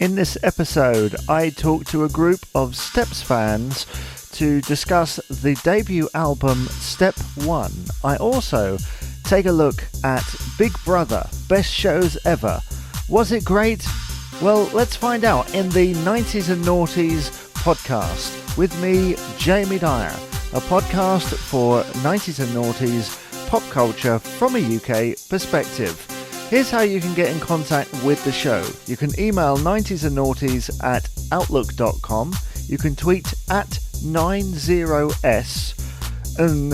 In this episode, I talk to a group of Steps fans to discuss the debut album Step 1. I also take a look at Big Brother, Best Shows Ever. Was it great? Well, let's find out in the 90s and Noughties podcast with me, Jamie Dyer, a podcast for 90s and Noughties pop culture from a UK perspective. Here's how you can get in contact with the show. You can email 90esandnoughties at outlook.com. You can tweet at 90s and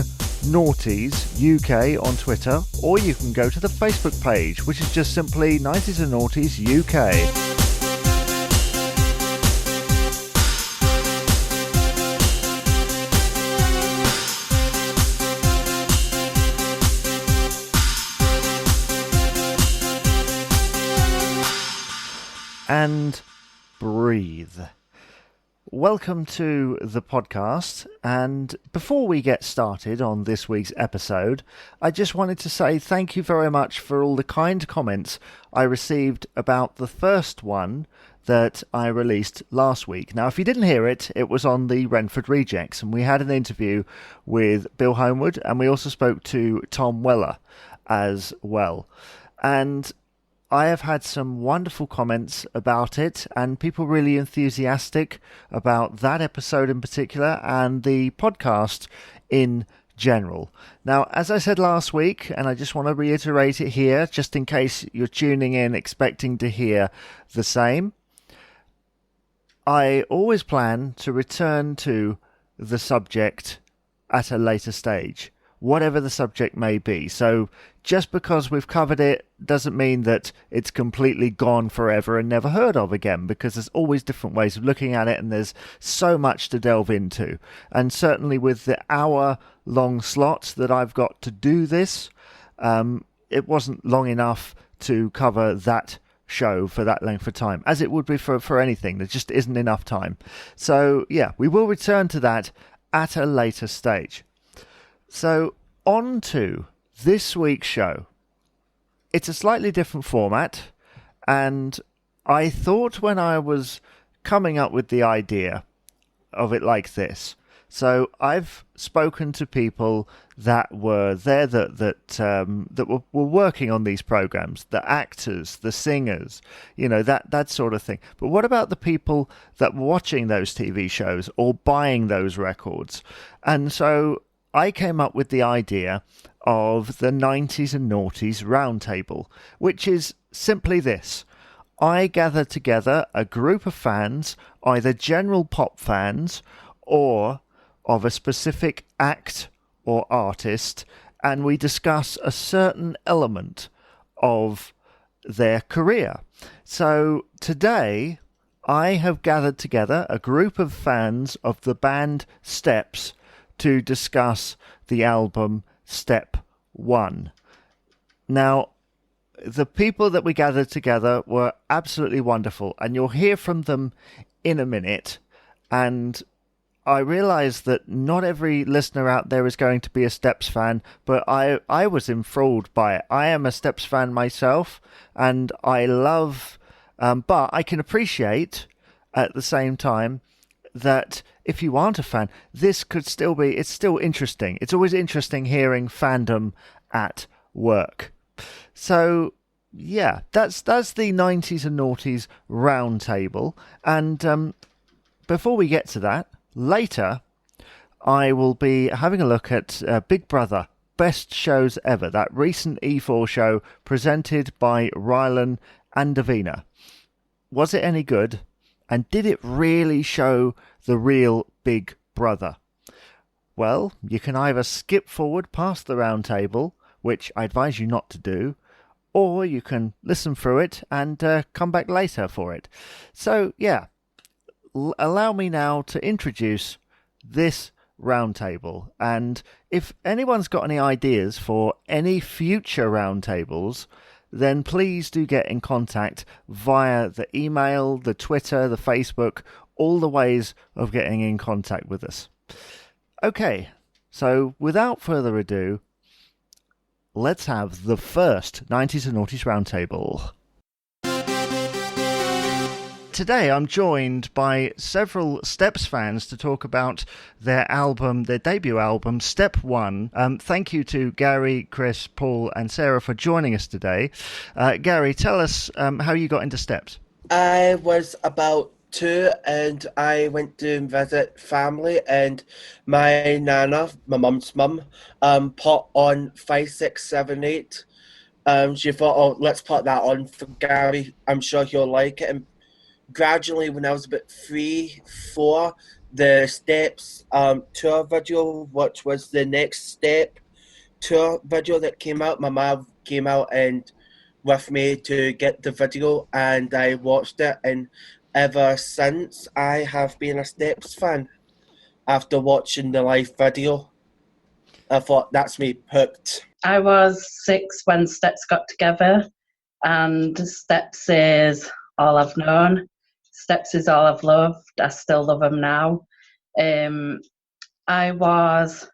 Noughties UK on Twitter, or you can go to the Facebook page, which is just simply 90s and Noughties UK. And breathe. Welcome to the podcast, and before we get started on this week's episode, I just wanted to say thank you very much for all the kind comments I received about the first one that I released last week. Now, if you didn't hear it, it was on the Renford Rejects, and we had an interview with Bill Homewood, and we also spoke to Tom Weller as well. And I have had some wonderful comments about it, and people really enthusiastic about that episode in particular and the podcast in general. Now, as I said last week, and I just want to reiterate it here, just in case you're tuning in expecting to hear the same, I always plan to return to the subject at a later stage, whatever the subject may be. So just because we've covered it doesn't mean that it's completely gone forever and never heard of again, because there's always different ways of looking at it, and there's so much to delve into. And certainly with the hour-long slot that I've got to do this, it wasn't long enough to cover that show for that length of time, as it would be for anything. There just isn't enough time. So yeah, we will return to that at a later stage. So on to this week's show. It's a slightly different format, and I thought when I was coming up with the idea of it like this. So I've spoken to people that were there that were working on these programs, the actors, the singers, that sort of thing. But what about the people that were watching those TV shows or buying those records? And so I came up with the idea of the 90s and Noughties Roundtable, which is simply this. I gather together a group of fans, either general pop fans or of a specific act or artist, and we discuss a certain element of their career. So today, I have gathered together a group of fans of the band Steps to discuss the album Step 1. Now, the people that we gathered together were absolutely wonderful, and you'll hear from them in a minute. And I realise that not every listener out there is going to be a Steps fan, but I was enthralled by it. I am a Steps fan myself, and I love, but I can appreciate at the same time that if you aren't a fan, this could still be, it's still interesting. It's always interesting hearing fandom at work. So yeah, that's the 90s and Noughties Roundtable. And before we get to that, later I will be having a look at Big Brother, Best Shows Ever, that recent E4 show presented by Rylan and Davina. Was it any good? And did it really show the real Big Brother? Well, you can either skip forward past the roundtable, which I advise you not to do, or you can listen through it and come back later for it. So, yeah, allow me now to introduce this roundtable. And if anyone's got any ideas for any future roundtables, then please do get in contact via the email, the Twitter, the Facebook, all the ways of getting in contact with us. Okay, so without further ado, let's have the first 90s and Noughties Roundtable. today I'm joined by several Steps fans to talk about their debut album, Step 1. Thank you to Gary, Chris, Paul and Sarah for joining us today. Gary, tell us how you got into Steps. I was about 2 and I went to visit family, and my nana, my mum's mum, put on 5, 6, 7, 8. She thought, oh, let's put that on for Gary. I'm sure he'll like it. And gradually, when I was about 3, 4, the Steps tour video, which was the next step tour video that came out, my mum came out and with me to get the video, and I watched it, and ever since I have been a Steps fan. After watching the live video, I thought, that's me hooked. I was 6 when Steps got together, and Steps is all I've known. Steps is all I've loved. I still love them now. I was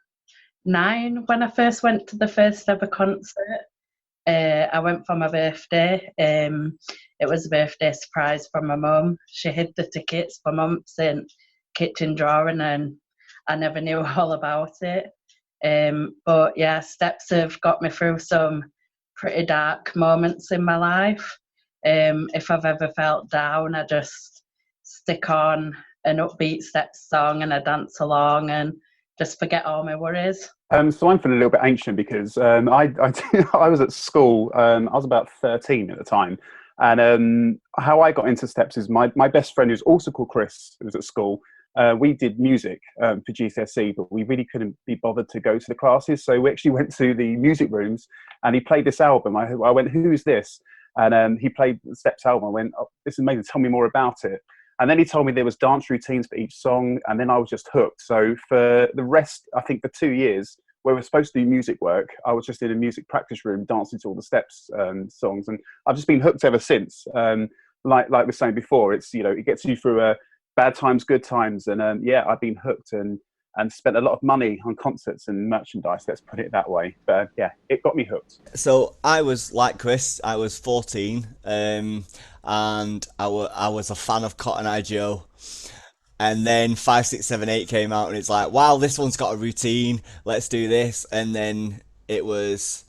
9 when I first went to the first ever concert. I went for my birthday. It was a birthday surprise from my mum. She hid the tickets for months in kitchen drawer, and I never knew all about it. But yeah, Steps have got me through some pretty dark moments in my life. If I've ever felt down, I just stick on an upbeat Steps song and I dance along and just forget all my worries. So I'm feeling a little bit ancient because I was at school. I was about 13 at the time, and how I got into Steps is my best friend, who's also called Chris, who was at school. We did music for GCSE, but we really couldn't be bothered to go to the classes, so we actually went to the music rooms, and he played this album. I went, "Who is this?" And he played the Steps album. I went, "Oh, this is amazing. Tell me more about it." And then he told me there was dance routines for each song, and then I was just hooked. So for the rest, I think for 2 years, where we were supposed to do music work, I was just in a music practice room dancing to all the Steps songs, and I've just been hooked ever since. Like we were saying before, it's, it gets you through bad times, good times, and I've been hooked and spent a lot of money on concerts and merchandise. Let's put it that way. But it got me hooked. So I was like Chris. I was 14, and I was a fan of Cotton Eye Joe. And then 5, 6, 7, 8 came out, and it's like, wow, this one's got a routine. Let's do this. And then it was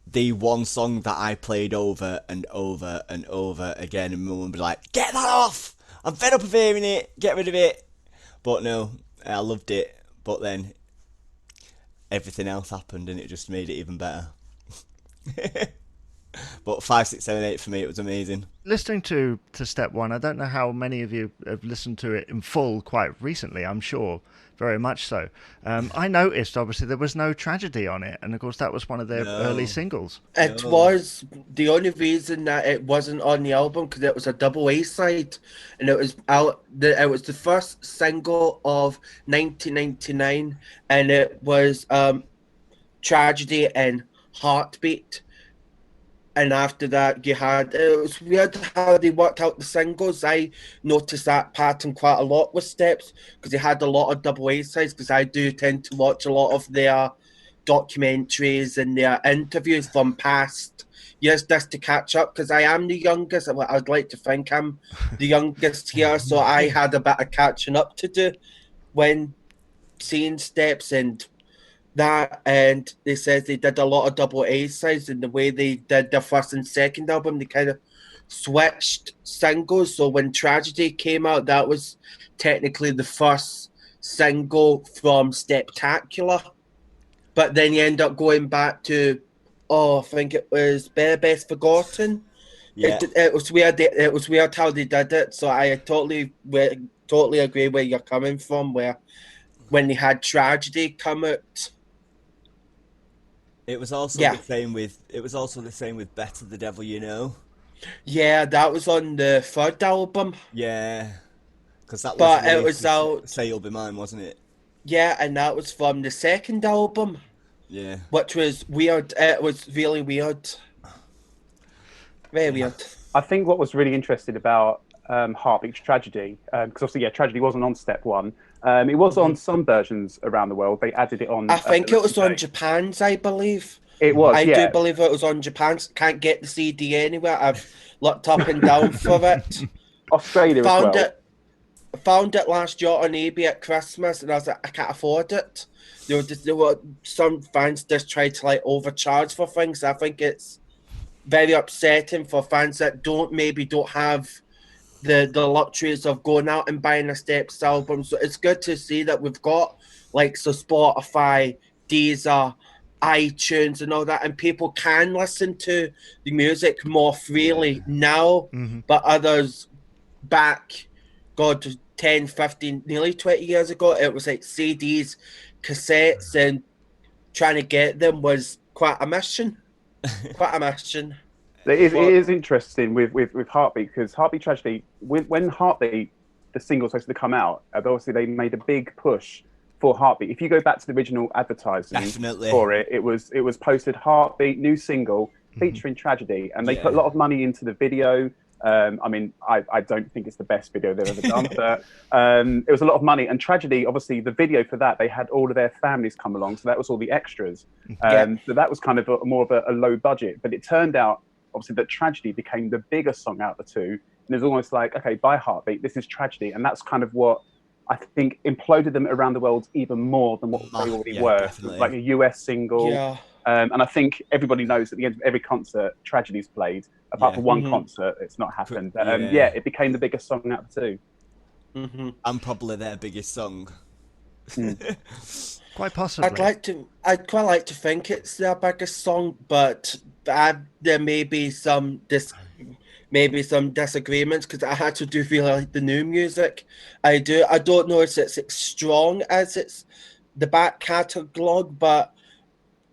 the one song that I played over and over and over again, and Mum would be like, "Get that off! I'm fed up of hearing it. Get rid of it." But no, I loved it. But then everything else happened, and it just made it even better. But 5, 6, 7, 8 for me, it was amazing. Listening to Step 1, I don't know how many of you have listened to it in full quite recently. I'm sure very much so. I noticed, obviously, there was no tragedy on it, and of course that was one of their early singles. It was the only reason that it wasn't on the album, because it was a double A-side, and it was out. It was the first single of 1999, and it was Tragedy and Heartbeat. And after that, it was weird how they worked out the singles. I noticed that pattern quite a lot with Steps, because they had a lot of double A-sides, because I do tend to watch a lot of their documentaries and their interviews from past years just to catch up, because I am the youngest. I'd like to think I'm the youngest here, so I had a bit of catching up to do when seeing Steps and that, and they said they did a lot of double A-sides, and the way they did their first and second album, they kind of switched singles. So when Tragedy came out, that was technically the first single from Steptacular, but then you end up going back to, I think it was Best Forgotten. Yeah. It was weird. It was weird how they did it. So I totally agree where you're coming from, where when they had Tragedy come out. It was also the same with Better the Devil You Know. Yeah, that was on the third album. Yeah, because that was. But it was out. Say You'll Be Mine, wasn't it? Yeah, and that was from the second album. Yeah. Which was weird. It was really weird. Very weird. I think what was really interesting about Heartbeat Tragedy, because obviously, Tragedy wasn't on Step 1. It was on some versions around the world. They added it on. I think it was on Japan's, I believe. It was, I do believe it was on Japan's. Can't get the CD anywhere. I've looked up and down for it. Australia as Found well. it. Found it last year on eBay at Christmas, and I was like, I can't afford it. There were some fans just tried to like overcharge for things. I think it's very upsetting for fans that don't have the luxuries of going out and buying a Steps album. So it's good to see that we've got like so Spotify, Deezer, iTunes, and all that, and people can listen to the music more freely now. But others back, God, 10, 15, nearly 20 years ago, it was like CDs, cassettes, and trying to get them was quite a mission. Quite a mission. It is interesting with Heartbeat, because Heartbeat Tragedy, when Heartbeat, the single was supposed to come out, obviously they made a big push for Heartbeat. If you go back to the original advertising for it, it was posted Heartbeat, new single, featuring Tragedy, and they put a lot of money into the video. I mean, I don't think it's the best video they've ever done, but it was a lot of money. And Tragedy, obviously, the video for that, they had all of their families come along, so that was all the extras. So that was kind of more of a low budget. But it turned out, obviously, that Tragedy became the biggest song out of the two. And it was almost like, okay, by Heartbeat, this is Tragedy. And that's kind of what I think imploded them around the world even more than what they already were. Definitely. Like a US single. And I think everybody knows at the end of every concert, Tragedy's played. Apart from one concert, it's not happened. But it became the biggest song out of the two. And probably their biggest song. Quite possibly. I'd quite like to think it's their biggest song, but there may be some disagreements, because I actually do feel like the new music. I don't know if it's as strong as it's the back catalogue, but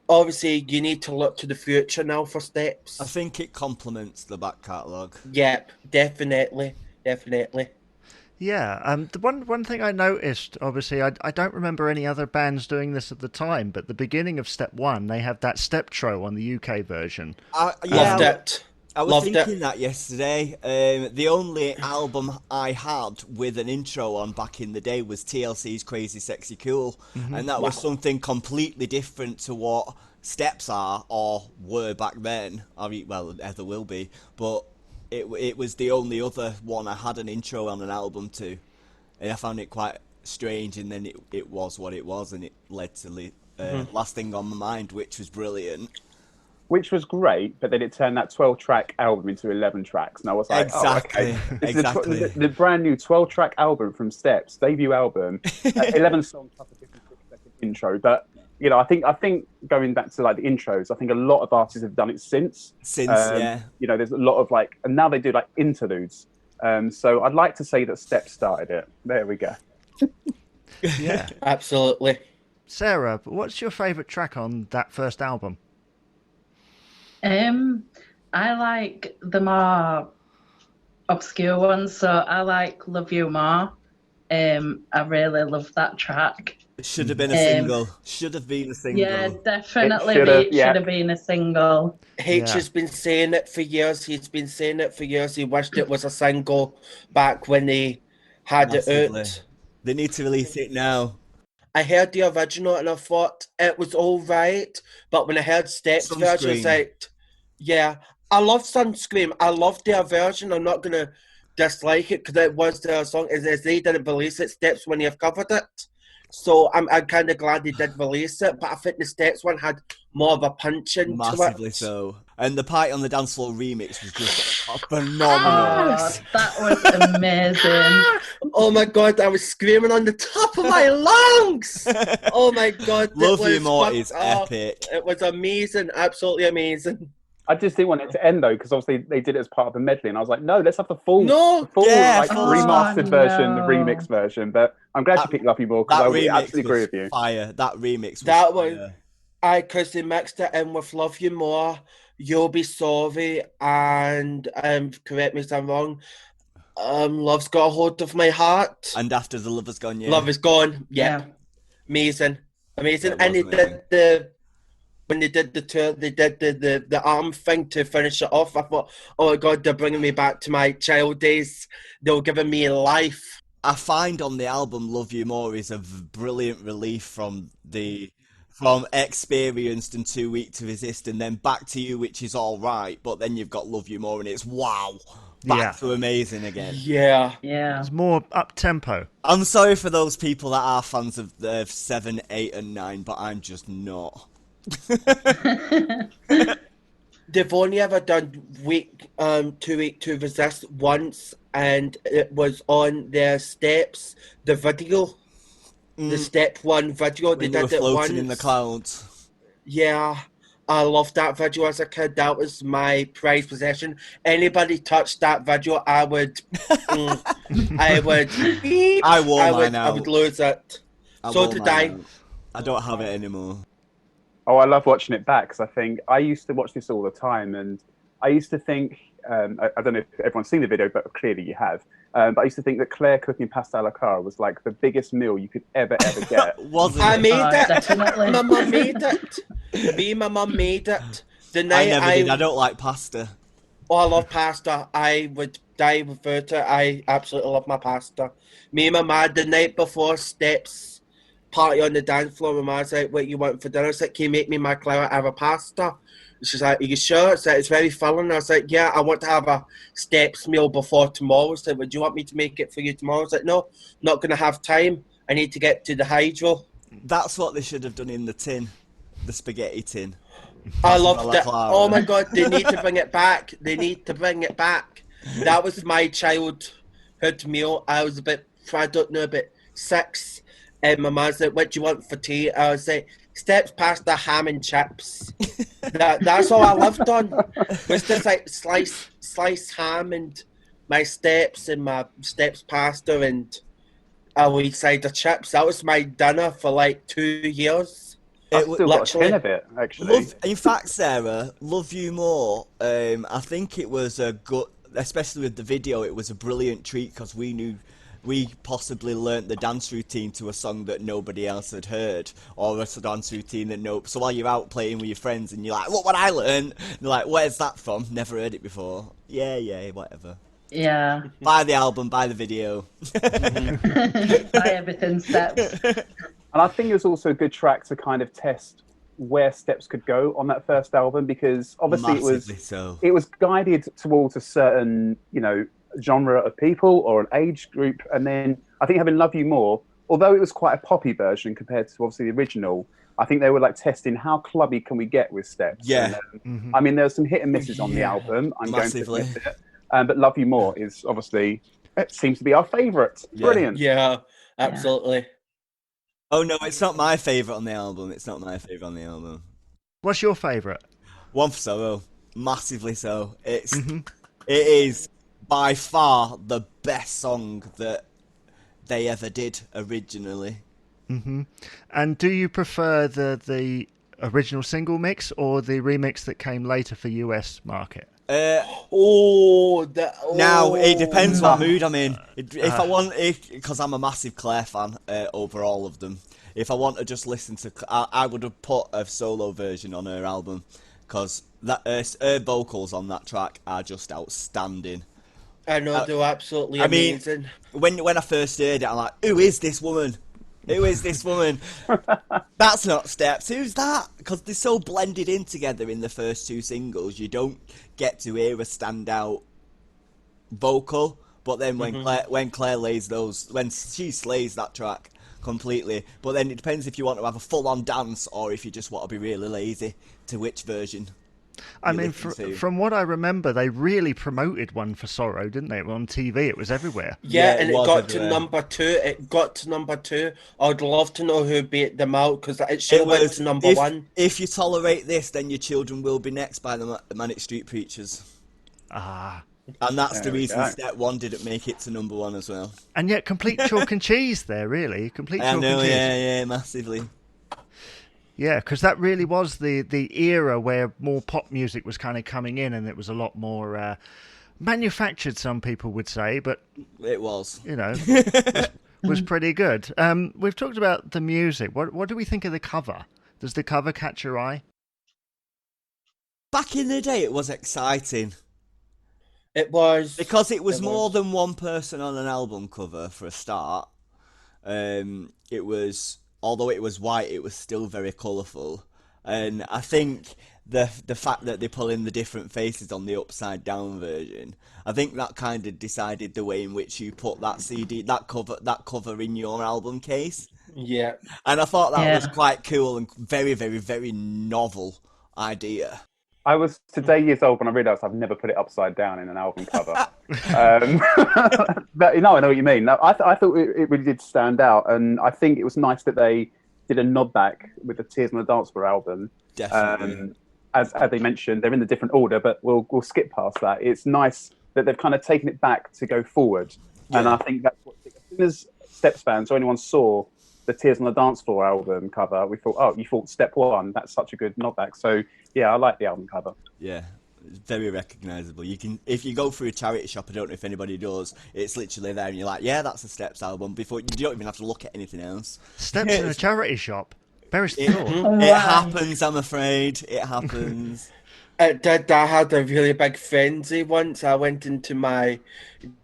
obviously you need to look to the future now for Steps. I think it complements the back catalogue. Yep, definitely. Yeah, the one thing I noticed, obviously, I don't remember any other bands doing this at the time, but the beginning of Step 1, they have that step tro on the UK version. Loved it. I was thinking that yesterday. The only album I had with an intro on back in the day was TLC's Crazy Sexy Cool, and that was something completely different to what Steps are or were back then. I mean, well, ever will be, but it was the only other one I had an intro on an album to, and I found it quite strange. And then it was what it was, and it led to Last Thing on My Mind, which was brilliant. Which was great, but then it turned that 12-track album into 11 tracks, and I was like, exactly. The brand new 12-track album from Steps, debut album, 11 songs plus a 56-second intro. But you know, I think going back to like the intros, I think a lot of artists have done it since. You know, there's a lot of like, and now they do like interludes. So I'd like to say that Steps started it. There we go. Yeah, absolutely. Sarah, what's your favourite track on that first album? I like the more obscure ones, so I like Love You More. I really love that track. It should have been a single. Should have been a single. Yeah, definitely. Should have been a single. H has been saying it for years. He's been saying it for years. He wished it was a single back when they had it out. They need to release it now. I heard the original and I thought it was all right, but when I heard Steps version, I was like, yeah, I love Sunscream. I love their version. I'm not gonna dislike it because it was their song. As they didn't release it, Steps when you've covered it. So I'm kind of glad they did release it, but I think the Steps one had more of a punch into it. Massively so. And the Party on the Dance Floor remix was just phenomenal. That was amazing. Oh my God, I was screaming on the top of my lungs. Oh my God. Love You More is epic. It was amazing, absolutely amazing. I just didn't want it to end though, because obviously they did it as part of the medley, and I was like, no, let's have the full remastered version, the remix version. But I'm glad you picked Love You More, because I would absolutely agree with you. Fire. That remix was fire. Because they mixed it in with Love You More, You'll Be Sorry, and correct me if I'm wrong, Love's Got a Hold of My Heart. And After the Love Is Gone, yeah. Love Is Gone, yeah. Amazing. And they did when they did the tour, they did the arm thing to finish it off. I thought, oh my God, they're bringing me back to my child days. They're giving me life. I find on the album Love You More is a brilliant relief from Experienced and Too Weak to Resist, and then Back to You, which is all right, but then you've got Love You More, and it's wow. back to amazing again. Yeah. Yeah. It's more up tempo. I'm sorry for those people that are fans of the 7, 8, and 9, but I'm just not. They've only ever done week 2 Resist once, and it was on their Steps, the video, the Step 1 video. When they were did it floating once. in the clouds. Yeah, I loved that video as a kid. That was my prized possession. Anybody touched that video, I would, I would, beep, I wore mine I out. would lose it. So wore did mine I. out. I don't have it anymore. Oh, I love watching it back because I think I used to watch this all the time, and I used to think I don't know if everyone's seen the video, but clearly you have. But I used to think that Claire cooking pasta a la carte was like the biggest meal you could ever get. Wasn't I it? made it. Definitely. My mum made it. Me and my mum made it. The night I never did. I don't like pasta. Oh, I love pasta. I would die without it. I absolutely love my pasta. Me and my mum, the night before Steps party on the dance floor, my mum's like, what you want for dinner? I was like, can you make me my Clara have a pasta? She's like, are you sure? It's like, it's very filling. I was like, yeah, I want to have a Steps meal before tomorrow. So would you want me to make it for you tomorrow? I was like, no, not going to have time. I need to get to the hydro. That's what they should have done in the tin. The spaghetti tin. I loved it. Clara. Oh my god, they need to bring it back. They need to bring it back. That was my childhood meal. I was about 6, and my mum's like, what do you want for tea? I was like, Steps pasta, ham and chips. That's all I lived on. Was just like sliced ham and my Steps and my Steps pasta and a wee side of chips. That was my dinner for like 2 years. I've still got a tin of it, actually. In fact, Sarah, Love You More, I think it was a good, especially with the video, it was a brilliant treat because we possibly learnt the dance routine to a song that nobody else had heard, or a dance routine that so while you're out playing with your friends and you're like, look what I learned, and you're like, where's that from? Never heard it before. Yeah, whatever. Yeah. Buy the album, buy the video. Buy everything Steps. And I think it was also a good track to kind of test where Steps could go on that first album, because obviously it was guided towards a certain, genre of people or an age group. And then I think having Love You More, although it was quite a poppy version compared to obviously the original, I think they were like testing how clubby can we get with Steps. Yeah. And, I mean, there were some hit and misses on the album. I'm Massively. going to admit it. But Love You More is obviously, it seems to be our favourite. Yeah. Brilliant. Yeah, absolutely. Oh no, it's not my favourite on the album. What's your favourite? One for Sorrow. Massively so. It is by far the best song that they ever did originally. And do you prefer the original single mix or the remix that came later for US market? Now it depends what mood I'm in. Because I'm a massive Claire fan over all of them. If I want to just listen to, I would have put a solo version on her album because her vocals on that track are just outstanding. I know, they're absolutely amazing. When I first heard it, I'm like, who is this woman? Who is this woman? That's not Steps. Who's that? Because they're so blended in together in the first 2 singles, you don't get to hear a standout vocal. But then when Claire when she slays that track completely. But then it depends if you want to have a full-on dance or if you just want to be really lazy to which version. I mean, from what I remember, they really promoted One for Sorrow, didn't they? On TV, it was everywhere. Yeah, and it got to number 2. I'd love to know who beat them out because it should have went to number 1. If you tolerate this, then your children will be next by the Manic Street Preachers. Ah. And that's the reason Step 1 didn't make it to number 1 as well. And yet, complete chalk and cheese there, really. Complete chalk and cheese. Yeah, massively. Yeah, because that really was the era where more pop music was kind of coming in, and it was a lot more manufactured, some people would say, but it was, was pretty good. We've talked about the music. What do we think of the cover? Does the cover catch your eye? Back in the day, it was exciting. It was because it was more than one person on an album cover for a start. It was. Although it was white, it was still very colourful. And I think the fact that they pull in the different faces on the upside down version, I think that kind of decided the way in which you put that CD, that cover in your album case. Yeah. And I thought that was quite cool and very, very, very novel idea. I was today years old when I realised I've never put it upside down in an album cover. But I know what you mean. No, I thought it really did stand out, and I think it was nice that they did a nod back with the Tears on the Dance Floor album. Definitely. As they mentioned, they're in a different order, but we'll skip past that. It's nice that they've kind of taken it back to go forward, and I think that's what. As soon as Steps fans or anyone saw the Tears on the Dance Floor album cover, we thought, oh, you thought Step One. That's such a good nod back. So yeah, I like the album cover. Yeah, it's very recognisable. You can, if you go through a charity shop, I don't know if anybody does, it's literally there and you're like, yeah, that's a Steps album, before you don't even have to look at anything else. Steps in a charity shop? Very still. It happens, I'm afraid. It happens. It did. I had a really big frenzy once. I went into my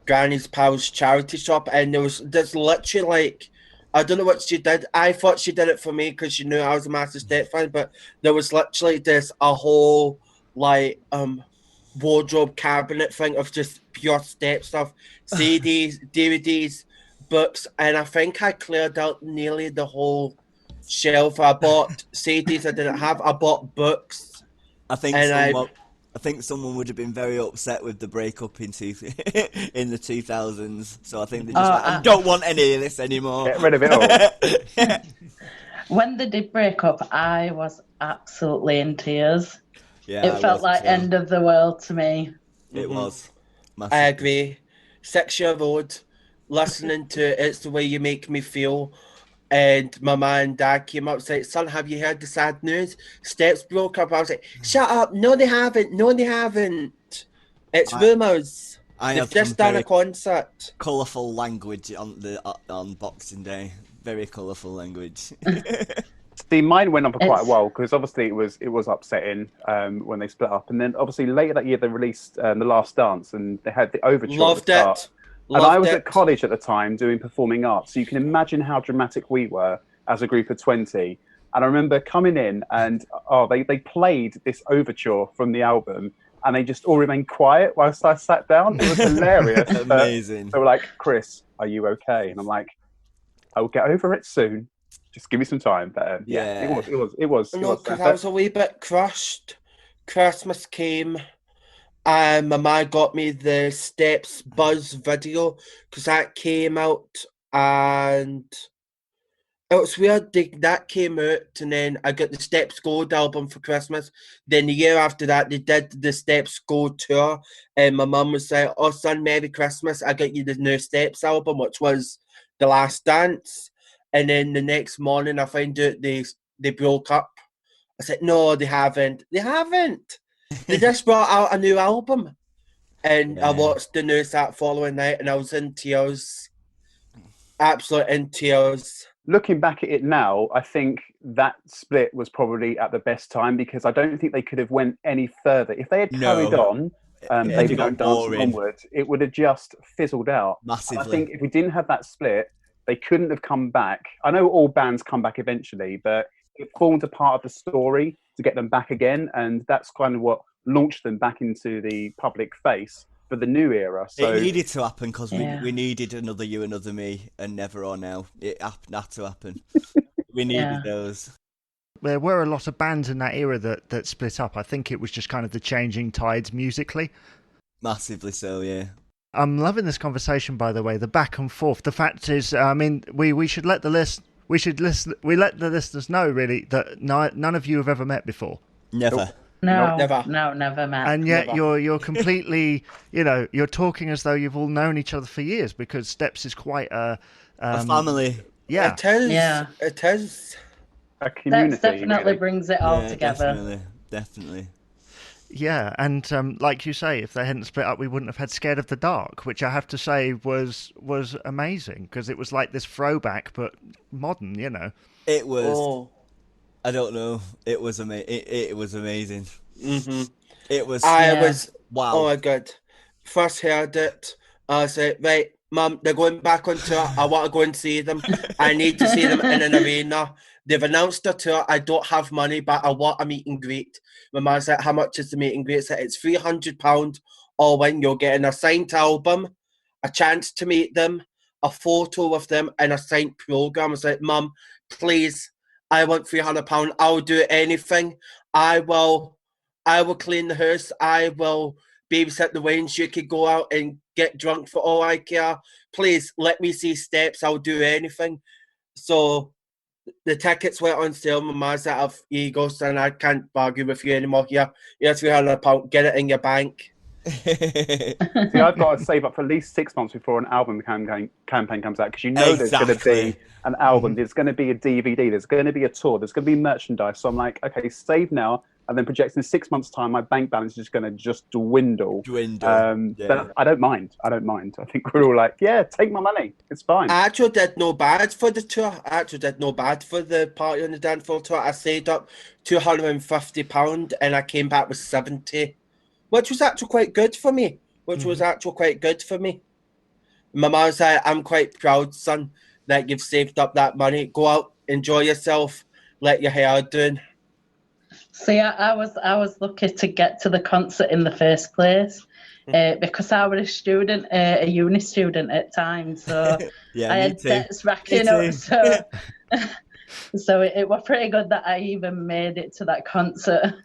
granny's pal's charity shop, and there was this literally like, I don't know what she did. I thought she did it for me because she knew I was a massive Step fan, but there was literally a whole like wardrobe cabinet thing of just pure Step stuff, CDs, DVDs, books, and I think I cleared out nearly the whole shelf. I bought CDs I didn't have. I bought books. I think someone would have been very upset with the breakup in the 2000s. So I think they just I don't want any of this anymore. Get rid of it all. When they did break up, I was absolutely in tears. Yeah, it felt like end of the world to me. It was. I agree. 6-year-old listening to "It's the Way You Make Me Feel." And my mum and dad came up and said, son, have you heard the sad news? Steps broke up. I was like, shut up. No, they haven't. No, they haven't. It's rumours. They've just done a concert. Colourful language on Boxing Day. Very colourful language. See, mine went on for quite a while because obviously it was upsetting when they split up. And then obviously later that year they released The Last Dance and they had the overture. Loved it. And I was at college at the time doing performing arts, so you can imagine how dramatic we were as a group of 20. And I remember coming in and they played this overture from the album and they just all remained quiet whilst I sat down. It was hilarious. Amazing. They were like, Chris, are you okay? And I'm like, I will get over it soon. Just give me some time. But it was. No, because I was a wee bit crushed. Christmas came. And my mum got me the Steps Buzz video because that came out and it was weird. That came out and then I got the Steps Gold album for Christmas. Then the year after that, they did the Steps Gold tour and my mum was like, oh son, Merry Christmas. I got you the new Steps album, which was The Last Dance. And then the next morning I found out they broke up. I said, no, they haven't. They haven't. They just brought out a new album, and I watched the news that following night, and I was in tears, absolute in tears. Looking back at it now, I think that split was probably at the best time because I don't think they could have went any further. If they had carried on, Baby Don't Dance onward, it would have just fizzled out. Massively. I think if we didn't have that split, they couldn't have come back. I know all bands come back eventually, but it formed a part of the story to get them back again, and that's kind of what launched them back into the public face for the new era. So it needed to happen because we needed Another You, Another Me, and Never or Now. It had to happen. We needed those. There were a lot of bands in that era that split up. I think it was just kind of the changing tides musically. Massively so, yeah. I'm loving this conversation, by the way, the back and forth. The fact is, I mean, we should let the listeners know really that none of you have ever met before. Never. No, never. No, never met. And yet you're completely, you're talking as though you've all known each other for years because Steps is quite a family. Yeah. It is. Yeah. It is. A community. That definitely really brings it all together. Definitely. Yeah, and like you say, if they hadn't split up, we wouldn't have had Scared of the Dark, which I have to say was amazing because it was like this throwback but modern, It was. Oh. I don't know. It was amazing. It was amazing. Mm-hmm. It was. Wow. Oh my god! First heard it, I said, right, Mum, they're going back on tour. I want to go and see them. I need to see them in an arena. They've announced a tour. I don't have money, but I want a meet and greet. My man said, how much is the meet and greet? I said, it's £300 all in. You're getting a signed album, a chance to meet them, a photo with them, and a signed program. I was like, Mum, please, I want £300. I'll do anything. I will clean the house. I will babysit the weddings. You could go out and get drunk for all I care. Please let me see Steps. I'll do anything. So the tickets went on sale. My man's out of ego, son. I can't bargain with you anymore. Here's £300. Get it in your bank. See, I've got to save up for at least 6 months before an album campaign comes out, because you know there's going to be an album, there's going to be a DVD, there's going to be a tour, there's going to be merchandise. So I'm like, okay, save now, and then project in 6 months' time, my bank balance is going to just dwindle. But I don't mind. I think we're all like, yeah, take my money. It's fine. I actually did no bad for the tour. I actually did no bad for the Party on the Dance Floor tour. I saved up £250 and I came back with 70, which was actually quite good for me. My mum said, I'm quite proud, son, that you've saved up that money. Go out, enjoy yourself, let your hair down. See, I was lucky to get to the concert in the first place because I was a student, a uni student at times, so yeah, I had debts racking up. So it was pretty good that I even made it to that concert.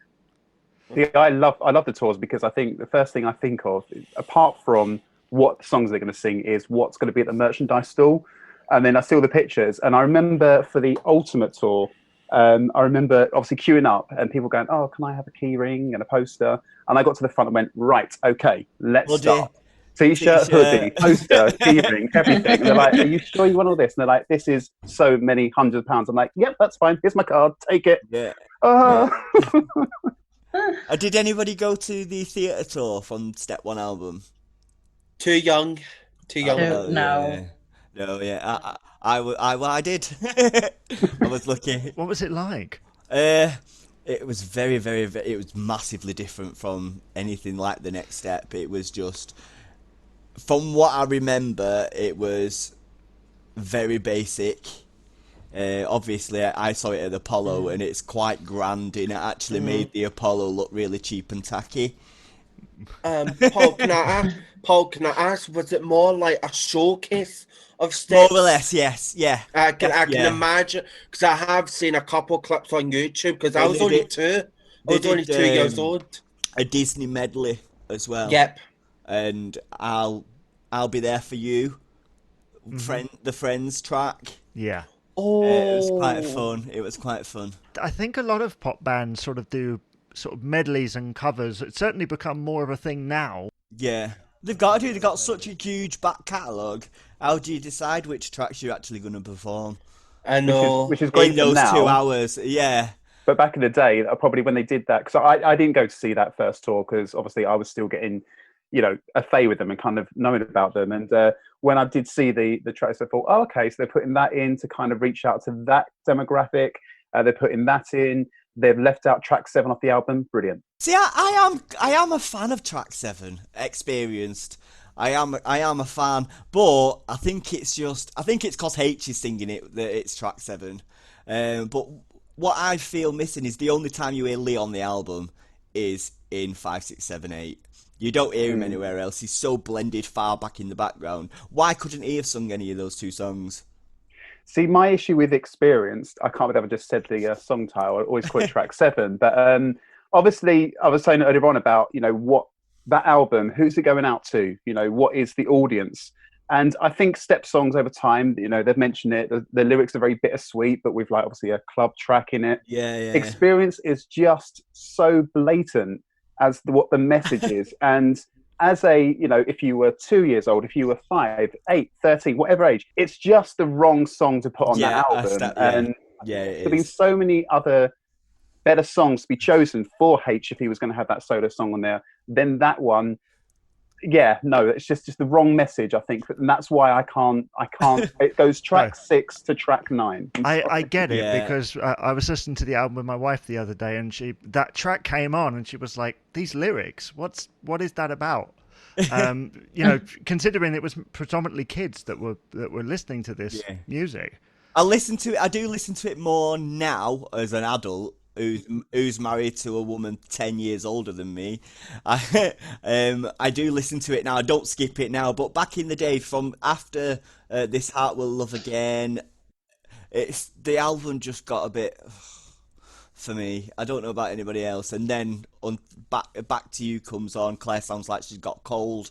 See, I love the tours, because I think the first thing I think of, apart from what songs they're going to sing, is what's going to be at the merchandise stall. And then I see all the pictures, and I remember for the Ultimate tour, I remember obviously queuing up and people going, oh, can I have a key ring and a poster? And I got to the front and went, right, okay, let's start. T-shirt, hoodie, poster, key ring, everything. And they're like, are you sure you want all this? And they're like, this is so many £100s. I'm like, yep, that's fine. Here's my card. Take it. Yeah. Did anybody go to the theatre tour from Step One album? Too young. No. No, yeah. I did. I was lucky. What was it like? It was very, very, it was massively different from anything like the Next Step. It was just, from what I remember, it was very basic. Obviously, I saw it at the Apollo, and it's quite grand, and it actually made the Apollo look really cheap and tacky. Paul, can I ask, was it more like a showcase of Steps? More or less, yes, yeah. I can imagine, because I have seen a couple clips on YouTube, because I was only 2 years old. A Disney medley as well. Yep. And I'll Be There For You, the Friends track. Yeah. Oh. It was quite fun. I think a lot of pop bands sort of do sort of medleys and covers. It's certainly become more of a thing now. Yeah. They've got such a huge back catalogue. How do you decide which tracks you're actually going to perform? I know. Which is great in those now. 2 hours, yeah. But back in the day, probably when they did that, because I didn't go to see that first tour, because obviously I was still getting, a fay with them and kind of knowing about them. And when I did see the tracks, I thought, oh, okay, so they're putting that in to kind of reach out to that demographic. They're putting that in. They've left out track 7 off the album. Brilliant. See, I am a fan of track 7. Experienced. I am a fan, but I think it's because H is singing it that it's track 7. But what I feel missing is the only time you hear Lee on the album is in 5, 6, 7, 8. You don't hear him anywhere else. He's so blended far back in the background. Why couldn't he have sung any of those 2 songs? See, my issue with Experienced, I can't believe I just said the song title. I always call it track 7. But obviously, I was saying earlier on about, what that album, who's it going out to? What is the audience? And I think Step songs over time, they've mentioned it. The lyrics are very bittersweet, but with obviously a club track in it. Yeah. Experience is just so blatant as what the message is. And as if you were 2 years old, if you were 5, 8, 13, whatever age, it's just the wrong song to put on that album. And there's been so many other better songs to be chosen for H if he was going to have that solo song on there. Then that one, it's just the wrong message, I think. And that's why I can't. It goes track 6 to track 9. I get it, because I was listening to the album with my wife the other day, and that track came on, and she was like, "These lyrics, what is that about?" Considering it was predominantly kids that were listening to this music. I listen to it. I do listen to it more now as an adult who's married to a woman 10 years older than me. I do listen to it now. I don't skip it now. But back in the day, from after This Heart Will Love Again, it's the album just got a bit for me. I don't know about anybody else. And then on back to You comes on. Claire sounds like she's got cold.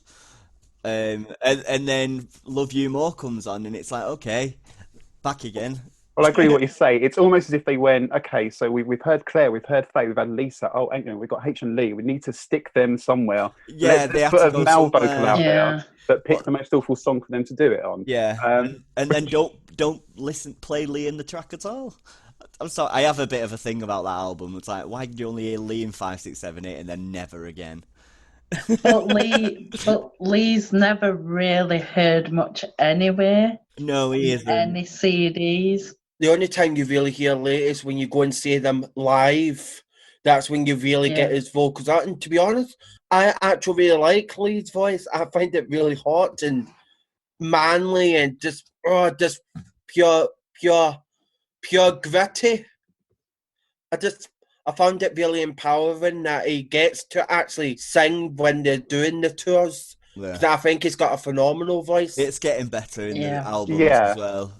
And then Love You More comes on, and it's like, okay, back again. Well, I agree with what you say. It's almost as if they went, okay, so we've heard Claire, we've heard Faye, we've had Lisa. Oh, we've got H and Lee. We need to stick them somewhere. Yeah, they let's have put to a go male somewhere. vocal out Yeah. there, but pick the most awful song for them to do it on. Yeah, and then don't play Lee in the track at all. I'm sorry, I have a bit of a thing about that album. It's like, why did you only hear Lee in 5, 6, 7, 8, and then never again? But Lee's never really heard much anyway. No, he isn't. Any CDs. The only time you really hear Lee is when you go and see them live. That's when you really get his vocals out. And to be honest, I actually really like Lee's voice. I find it really hot and manly and just pure gritty. I found it really empowering that he gets to actually sing when they're doing the tours. Yeah. I think he's got a phenomenal voice. It's getting better in the albums Yeah. as well.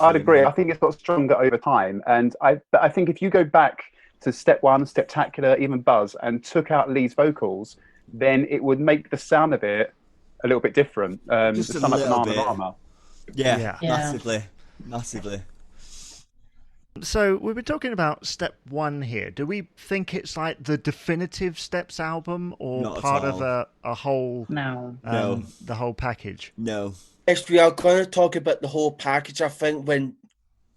I'd agree. I think it's got stronger over time. And I think if you go back to Step 1, Steptacular, even Buzz, and took out Lee's vocals, then it would make the sound of it a little bit different. Just the a sound like little Banana bit. Rama. Yeah, Yeah. massively. So we were talking about Step 1 here. Do we think it's like the definitive Steps album, or Not at part of all. a whole No. No. the whole package? No. If we are going to talk about the whole package, I think when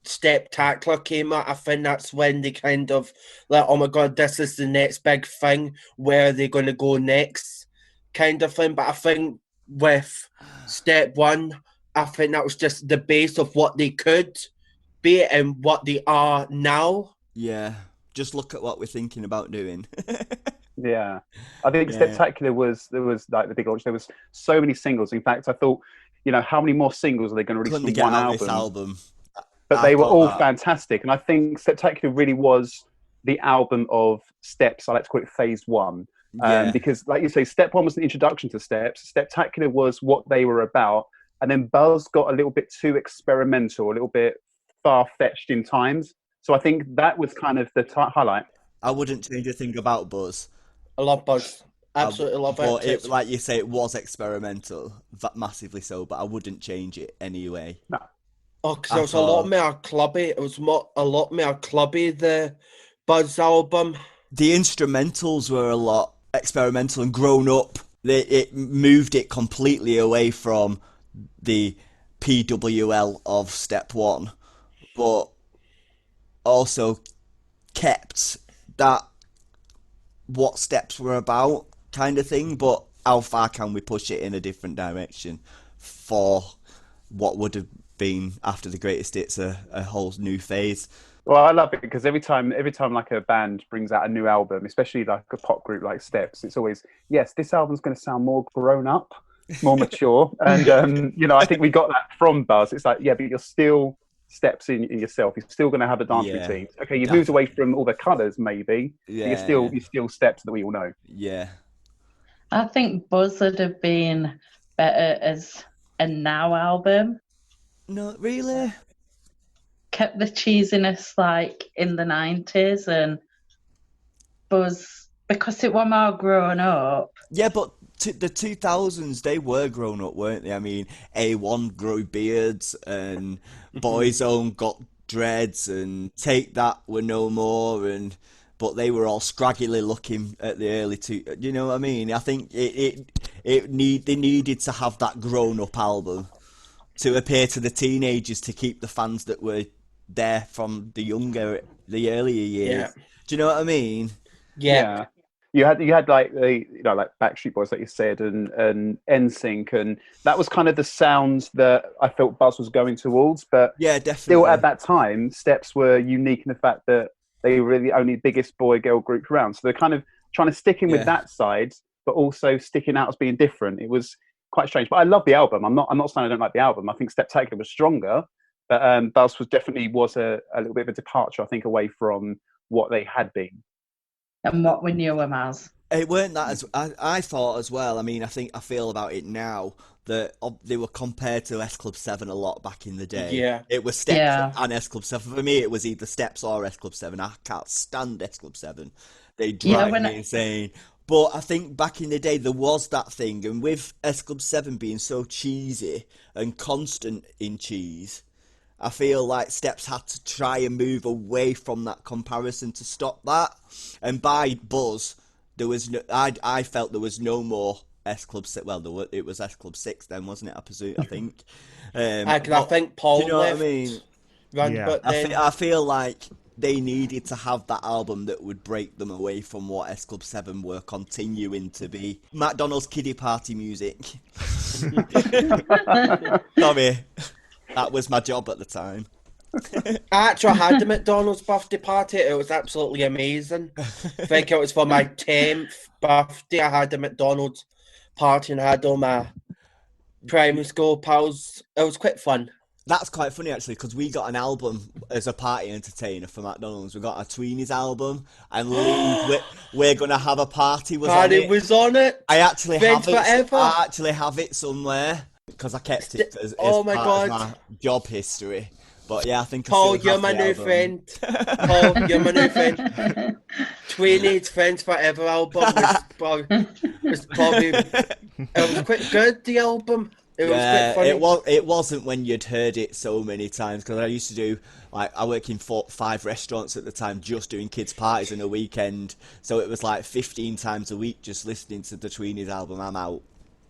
Steptacular came out, I think that's when they kind of like, oh my god, this is the next big thing. Where are they going to go next? Kind of thing. But I think with Step 1, I think that was just the base of what they could be and what they are now. Yeah. Just look at what we're thinking about doing. Yeah, I think Yeah. Steptacular there was like the big launch. There was so many singles. In fact, I thought, how many more singles are they going to release Couldn't they from get one out album? this album? But I they were thought all that. fantastic, and I think Steptacular really was the album of Steps. I like to call it Phase 1, Yeah. because, like you say, Step 1 was an introduction to Steps. Steptacular was what they were about, and then Buzz got a little bit too experimental, a little bit far-fetched in times. So I think that was kind of the highlight. I wouldn't change a thing about Buzz. I love Buzz. Absolutely love But it. like you say, it was experimental, massively so. But I wouldn't change it anyway. No. Oh, because it was a At all. lot more clubby. It was a lot more clubby, the Buzz album. The instrumentals were a lot experimental and grown up. It moved it completely away from the PWL of Step 1, but also kept that what Steps were about kind of thing, but how far can we push it in a different direction for what would have been after the greatest hits a whole new phase. Well, I love it because every time like a band brings out a new album, especially like a pop group like Steps, it's always, yes, this album's going to sound more grown up, more mature. And, I think we got that from Buzz. It's like, yeah, but you're still Steps in yourself. You're still going to have a dance routine. Okay, you've moved away from all the colours, maybe. Yeah, but you're still Steps that we all know. Yeah. I think Buzz would have been better as a now album. No, really? Kept the cheesiness like in the 90s, and Buzz, because it was more grown up. Yeah, but the 2000s, they were grown up, weren't they? I mean, A1 grew beards, and Boyzone got dreads, and Take That were no more, but they were all scraggily looking at the early you know what I mean? I think they needed to have that grown up album to appear to the teenagers, to keep the fans that were there from the earlier years. Yeah. Do you know what I mean? Yeah. You had like the like Backstreet Boys, like you said, and NSYNC, and that was kind of the sounds that I felt Buzz was going towards. But Yeah, definitely. still, at that time, Steps were unique in the fact that they were the only biggest boy-girl group around. So they're kind of trying to stick in with that side, but also sticking out as being different. It was quite strange. But I love the album. I'm not saying I don't like the album. I think Steptacular was stronger, But Buzz was definitely a little bit of a departure, I think, away from what they had been. And what we knew him as. It weren't that as I thought as well. I mean, I feel about it now that they were compared to S Club 7 a lot back in the day. Yeah. It was Steps Yeah. and S Club 7. For me, it was either Steps or S Club 7. I can't stand S Club 7. They drive me insane. But I think back in the day there was that thing, and with S Club 7 being so cheesy and constant in cheese, I feel like Steps had to try and move away from that comparison to stop that. And by Buzz, there was no, I felt there was no more S Club 6. Well, it was S Club 6 then, wasn't it? I think. I think Paul do you know left. what I mean? Yeah. But then, I feel like they needed to have that album that would break them away from what S Club 7 were continuing to be. McDonald's kiddie party music. Sorry, that was my job at the time. I actually had the McDonald's birthday party. It was absolutely amazing. I think it was for my 10th birthday. I had the McDonald's party and I had all my primary school pals. It was quite fun. That's quite funny actually, because we got an album as a party entertainer for McDonald's. We got a Tweenies album, and Lee, we're gonna have a party. Was on it. I actually Friends have it. forever. I actually have it somewhere because I kept it as Oh my part God. of my job history. But yeah, I think I Paul, still you're have my the new album. friend. Paul, you're my new friend. Tweenies Friends Forever album was probably it was quite good. The album. It was quite funny. It wasn't when you'd heard it so many times, because I used to do, like, I worked in 5 restaurants at the time, just doing kids' parties in a weekend, so it was like 15 times a week just listening to the Tweenies album. I'm out.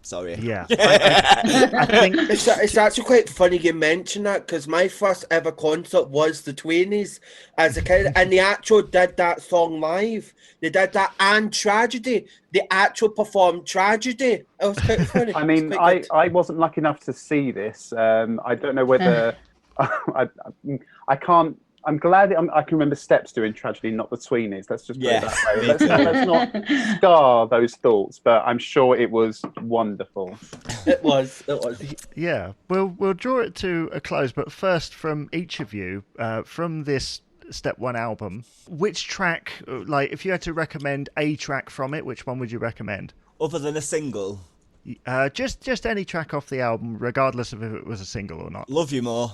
Sorry. Yeah. I think It's actually quite funny you mention that, because my first ever concert was the Tweenies as a kid, and they actually did that song live. They did that and Tragedy. They actually performed Tragedy. It was quite funny. I mean, I wasn't lucky enough to see this. I don't know whether I can't. I'm glad I can remember Steps doing Tragedy, not the Tweenies. Let's just put it that way. Let's not scar those thoughts, but I'm sure it was wonderful. It was. Yeah, we'll draw it to a close, but first, from each of you, from this Step 1 album, which track, like, if you had to recommend a track from it, which one would you recommend? Other than a single? Just any track off the album, regardless of if it was a single or not. Love You More.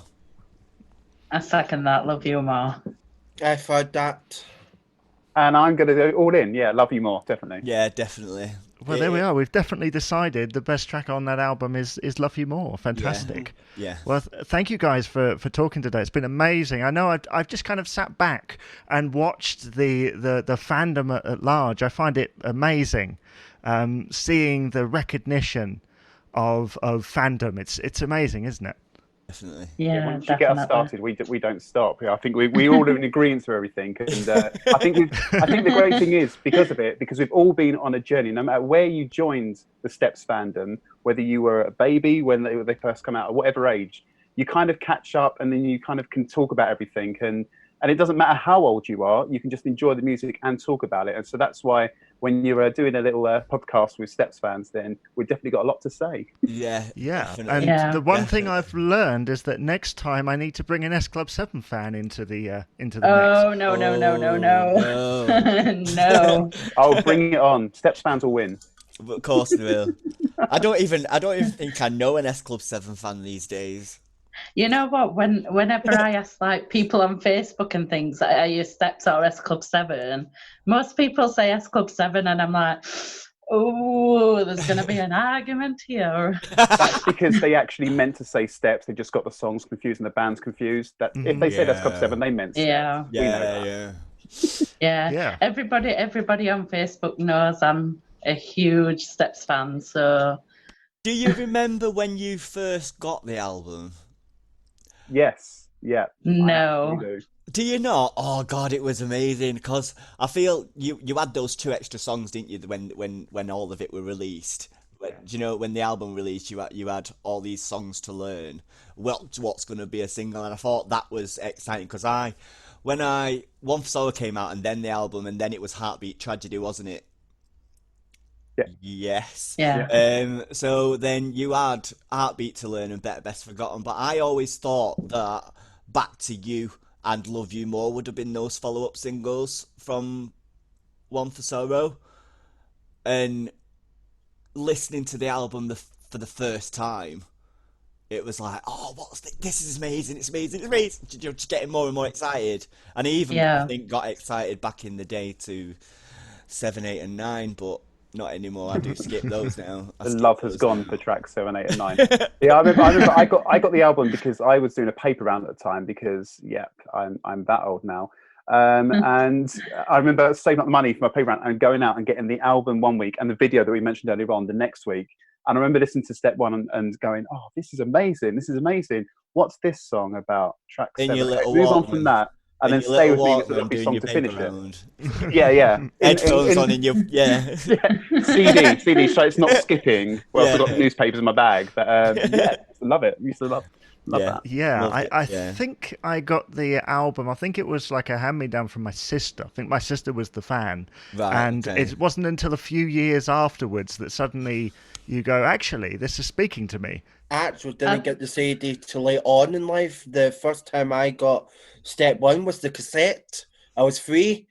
I second that. Love you more. I've heard that. And I'm going to go all in. Yeah, Love You More, definitely. Yeah, definitely. Well, there we are. We've definitely decided the best track on that album is Love You More. Fantastic. Yeah. Well, thank you guys for talking today. It's been amazing. I know I've just kind of sat back and watched the fandom at large. I find it amazing seeing the recognition of fandom. It's amazing, isn't it? Definitely. Yeah, Once you get us started, we don't stop. I think we all are in agreement to everything, and I think the great thing is because we've all been on a journey. No matter where you joined the Steps fandom, whether you were a baby when they first come out, or whatever age, you kind of catch up, and then you kind of can talk about everything, and it doesn't matter how old you are, you can just enjoy the music and talk about it. And so that's why when you're doing a little podcast with Steps fans, then we've definitely got a lot to say. Yeah. Definitely. And the one thing I've learned is that next time I need to bring an S Club 7 fan into the mix. No. No. Oh, bring it on. Steps fans will win. Of course they will. I don't even think I know an S Club 7 fan these days. You know what? Whenever I ask like people on Facebook and things, are you Steps or S Club 7? Most people say S Club 7, and I'm like, oh, there's going to be an argument here. That's because they actually meant to say Steps. They just got the songs confused and the bands confused. That if they said S Club 7, they meant Steps. Yeah. Everybody on Facebook knows I'm a huge Steps fan. So, do you remember when you first got the album? Yes. Yeah. No. Do you not? Oh God, it was amazing, because I feel you had those 2 extra songs, didn't you? When all of it were released. Do you know, when the album released, you had all these songs to learn. What's going to be a single? And I thought that was exciting, because when One for Sorrow came out, and then the album, and then it was Heartbeat Tragedy, wasn't it? Yes. Yeah. So then you had Heartbeat to Learn and Better Best Forgotten, but I always thought that Back to You and Love You More would have been those follow-up singles from One for Sorrow. And listening to the album for the first time, it was like, oh, what's this? This is amazing! It's amazing! It's amazing! You're just getting more and more excited, and I even I think got excited back in the day to 7, 8, and 9, but not anymore. I do skip those now. The love has gone for tracks 7, 8, and 9. Yeah, I remember I got the album because I was doing a paper round at the time because I'm that old now. And I remember saving up the money for my paper round and going out and getting the album one week and the video that we mentioned earlier on the next week. And I remember listening to Step One and going, oh, this is amazing. This is amazing. What's this song about? Track 7. Move on from that. And then Stay With Me is a lovely song to finish it. Yeah. Headphones on in your CD, so it's not skipping. Well, I've got newspapers in my bag, but love it. I used to love that. Yeah, I think I got the album. I think it was like a hand-me-down from my sister. I think my sister was the fan, and it wasn't until a few years afterwards that suddenly you go, actually, this is speaking to me. Actually, didn't get the CD till late on in life. The first time I got Step One was the cassette. I was 3,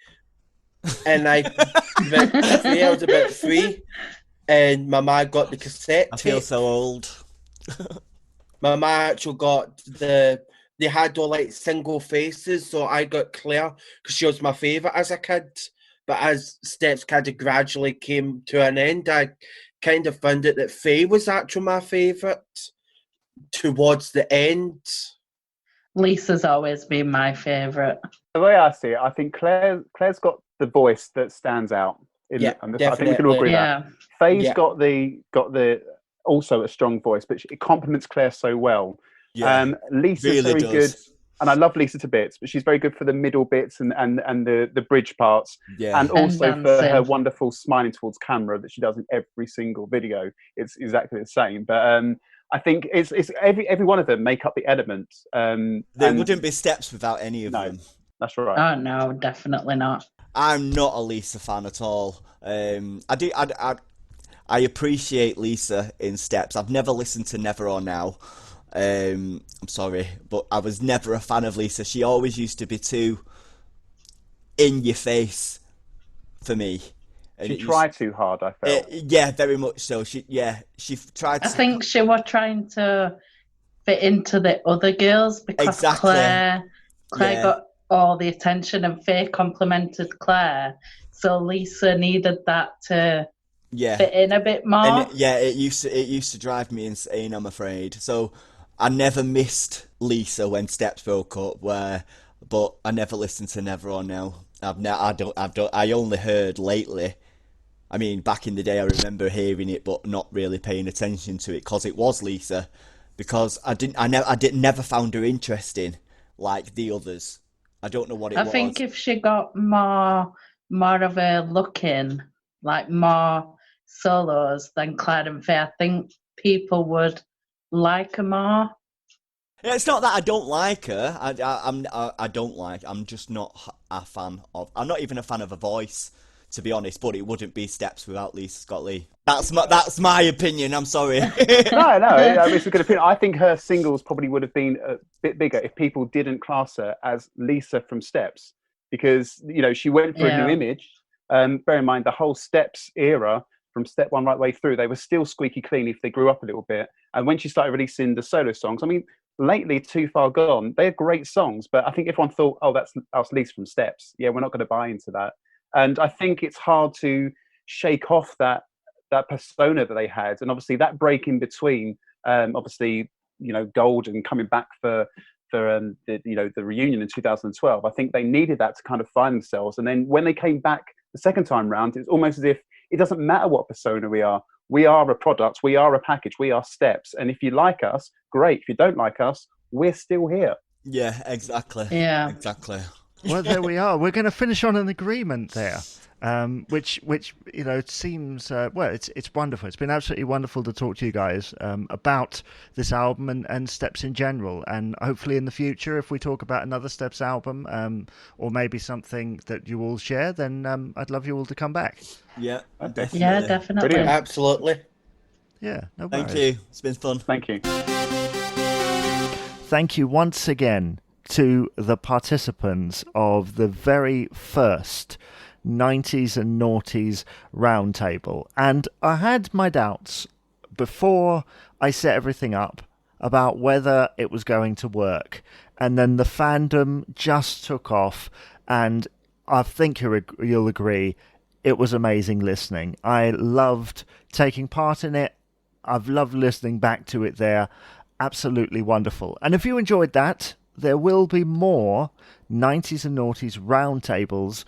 and I was about 3, and my ma got the cassette. I feel so old. My ma actually got they had all like single faces, so I got Claire because she was my favourite as a kid. But as Steps kind of gradually came to an end, I kind of found it that Faye was actually my favourite towards the end. Lisa's always been my favourite. The way I see it, I think Claire's got the voice that stands out. I think we can all agree with that. Faye's got the also a strong voice, but it complements Claire so well. Lisa's really very good, and I love Lisa to bits, but she's very good for the middle bits and the bridge parts, and also for her wonderful smiling towards camera that she does in every single video. It's exactly the same, but I think it's every one of them make up the element. There wouldn't be Steps without any of them. That's right. Oh no, definitely not. I'm not a Lisa fan at all. I appreciate Lisa in Steps. I've never listened to Never or Now. I'm sorry, but I was never a fan of Lisa. She always used to be too in your face for me. She tried too hard, I felt. Yeah, very much so. She tried. I think she was trying to fit into the other girls because Claire got all the attention and Faye complimented Claire. So Lisa needed that to fit in a bit more. And it used to drive me insane, I'm afraid. So I never missed Lisa when Steps broke up, but I never listened to Never or Now. I only heard lately. I mean, back in the day, I remember hearing it, but not really paying attention to it because it was Lisa. Because I never found her interesting like the others. I don't know what it was. I think if she got more of a look in, like more solos than Claire and Faye, I think people would like her more. It's not that I don't like her. I'm just not a fan of. I'm not even a fan of her voice, to be honest. But it wouldn't be Steps without Lisa Scott Lee. That's my opinion. I'm sorry. No, it's a good opinion. I think her singles probably would have been a bit bigger if people didn't class her as Lisa from Steps, because she went for a new image. Bear in mind the whole Steps era. From Step One right the way through, they were still squeaky clean if they grew up a little bit. And when she started releasing the solo songs, I mean, lately, Too Far Gone, they're great songs, but I think everyone thought, oh, that's Lisa from Steps. Yeah, we're not going to buy into that. And I think it's hard to shake off that persona that they had. And obviously that break in between, Gold and coming back for the reunion in 2012, I think they needed that to kind of find themselves. And then when they came back the second time round, it's almost as if it doesn't matter what persona we are. We are a product. We are a package. We are Steps. And if you like us, great. If you don't like us, we're still here. Yeah, exactly. Yeah. Exactly. Well, there we are. We're going to finish on an agreement there, which it seems it's wonderful. It's been absolutely wonderful to talk to you guys about this album and Steps in general. And hopefully in the future, if we talk about another Steps album or maybe something that you all share, then I'd love you all to come back. Yeah, definitely. Yeah, definitely. Brilliant. Absolutely. Yeah, no worries. Thank you. It's been fun. Thank you. Thank you once again to the participants of the very first 90s and Noughties Roundtable. And I had my doubts before I set everything up about whether it was going to work. And then the fandom just took off, and I think you'll agree, it was amazing listening. I loved taking part in it. I've loved listening back to it there. Absolutely wonderful. And if you enjoyed that, there will be more 90s and Noughties roundtables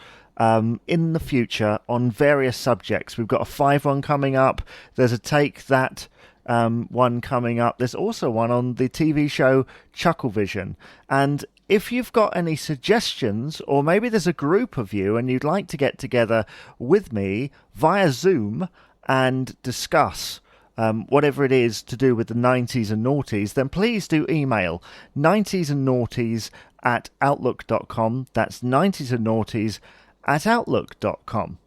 in the future on various subjects. We've got a 5-1 coming up. There's a Take That one coming up. There's also one on the TV show Chucklevision. And if you've got any suggestions, or maybe there's a group of you and you'd like to get together with me via Zoom and discuss whatever it is to do with the 90s and Noughties, then please do email 90esandnoughties@outlook.com. That's 90esandnoughties@outlook.com.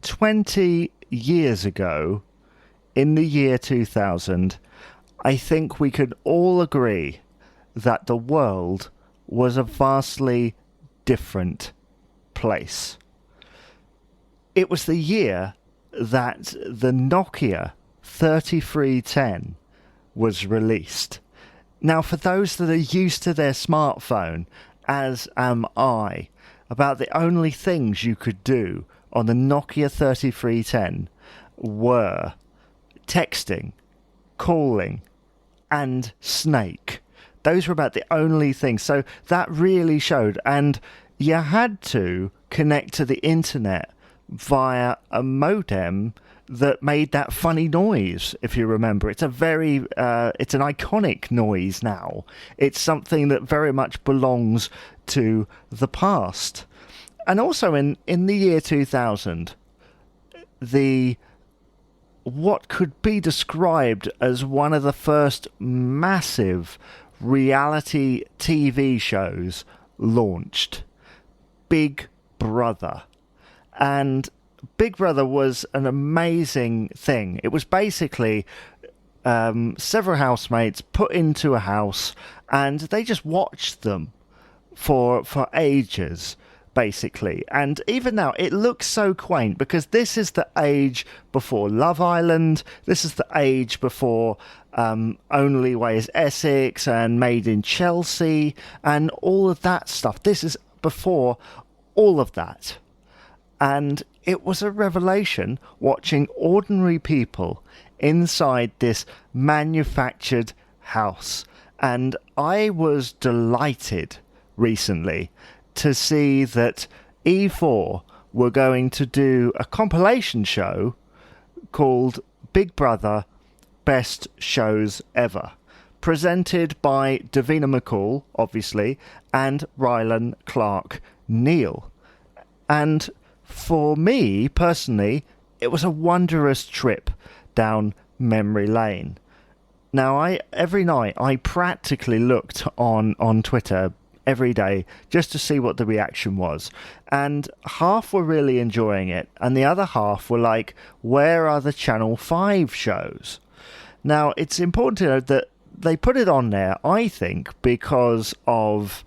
20 years ago, in the year 2000, I think we could all agree that the world was a vastly different place. It was the year that the Nokia 3310 was released. Now, for those that are used to their smartphone, as am I, about the only things you could do on the Nokia 3310 were texting, calling, and Snake. Those were about the only things. So that really showed. And you had to connect to the internet via a modem that made that funny noise, if you remember. It's a very, it's an iconic noise now. It's something that very much belongs to the past. And also in the year 2000, what could be described as one of the first massive reality TV shows launched, Big Brother. And Big Brother was an amazing thing. It was basically several housemates put into a house, and they just watched them for ages, basically. And even now, it looks so quaint, because this is the age before Love Island. This is the age before Only Way is Essex and Made in Chelsea and all of that stuff. This is before all of that. And it was a revelation watching ordinary people inside this manufactured house. And I was delighted recently to see that E4 were going to do a compilation show called Big Brother Best Shows Ever, presented by Davina McCall, obviously, and Rylan Clark Neal. And for me, personally, it was a wondrous trip down memory lane. Now, every night I practically looked on Twitter every day just to see what the reaction was. And half were really enjoying it, and the other half were like, where are the Channel 5 shows? Now, it's important to note that they put it on there, I think, because of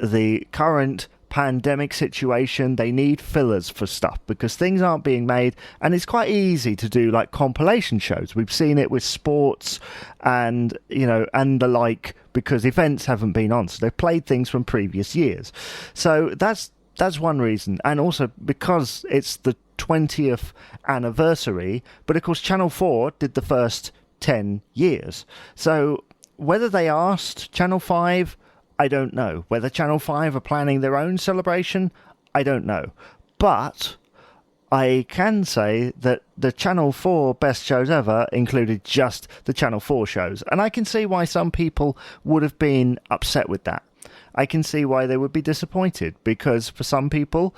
the current pandemic situation. They need fillers for stuff because things aren't being made, and it's quite easy to do like compilation shows. We've seen it with sports and and the like, because events haven't been on, so they've played things from previous years. So that's one reason, and also because it's the 20th anniversary. But of course Channel 4 did the first 10 years, so whether they asked Channel 5, I don't know. Whether Channel 5 are planning their own celebration, I don't know. But I can say that the Channel 4 Best Shows Ever included just the Channel 4 shows. And I can see why some people would have been upset with that. I can see why they would be disappointed, because for some people,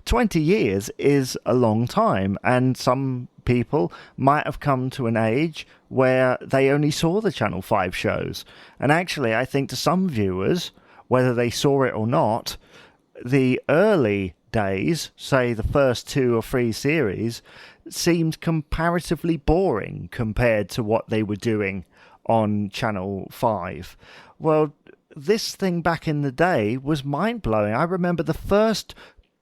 20 years is a long time, and some people might have come to an age where they only saw the Channel 5 shows. And actually, I think to some viewers, whether they saw it or not, the early days, say the first 2 or 3 series, seemed comparatively boring compared to what they were doing on Channel 5. Well, this thing back in the day was mind-blowing. I remember the first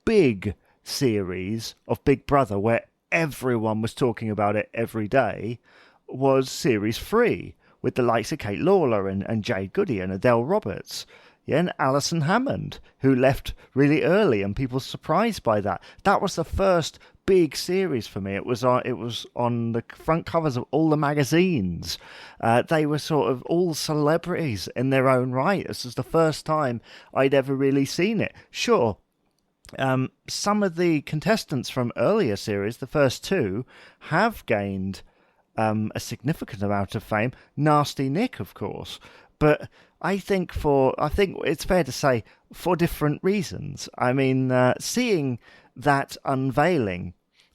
big series of Big Brother, where everyone was talking about it every day, was Series 3, with the likes of Kate Lawler and Jade Goody and Adele Roberts. Yeah, and Alison Hammond, who left really early, and people were surprised by that. That was the first big series for me. It was on the front covers of all the magazines. They were sort of all celebrities in their own right. This was the first time I'd ever really seen it. Sure, some of the contestants from earlier series, the first 2, have gained a significant amount of fame. Nasty Nick, of course, but I think it's fair to say for different reasons. I mean, seeing that unveiling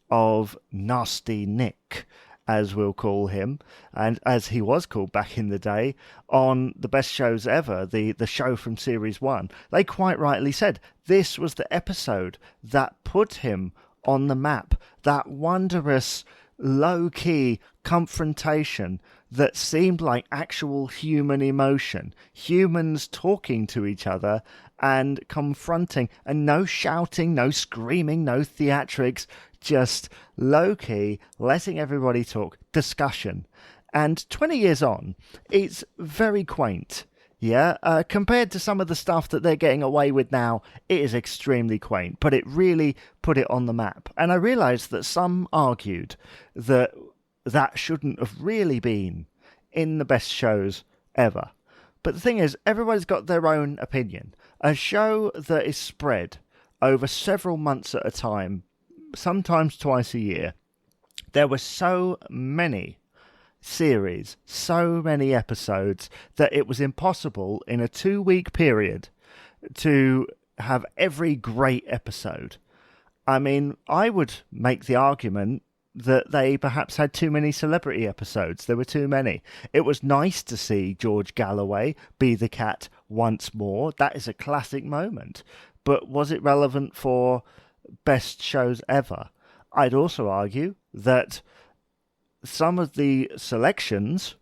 of Nasty Nick, as we'll call him, and as he was called back in the day, on the Best Shows Ever, the show from Series 1, they quite rightly said this was the episode that put him on the map, that wondrous, low-key confrontation that seemed like actual human emotion, humans talking to each other and confronting, and no shouting, no screaming, no theatrics, just low-key, letting everybody talk, discussion. And 20 years on, it's very quaint, compared to some of the stuff that they're getting away with now. It is extremely quaint, but it really put it on the map. And I realised that some argued that shouldn't have really been in the Best Shows Ever. But the thing is, everybody's got their own opinion. A show that is spread over several months at a time, sometimes twice a year, there were so many series, so many episodes, that it was impossible in a 2-week period to have every great episode. I mean, I would make the argument that they perhaps had too many celebrity episodes. There were too many. It was nice to see George Galloway be the cat once more. That is a classic moment. But was it relevant for Best Shows Ever? I'd also argue that some of the selections,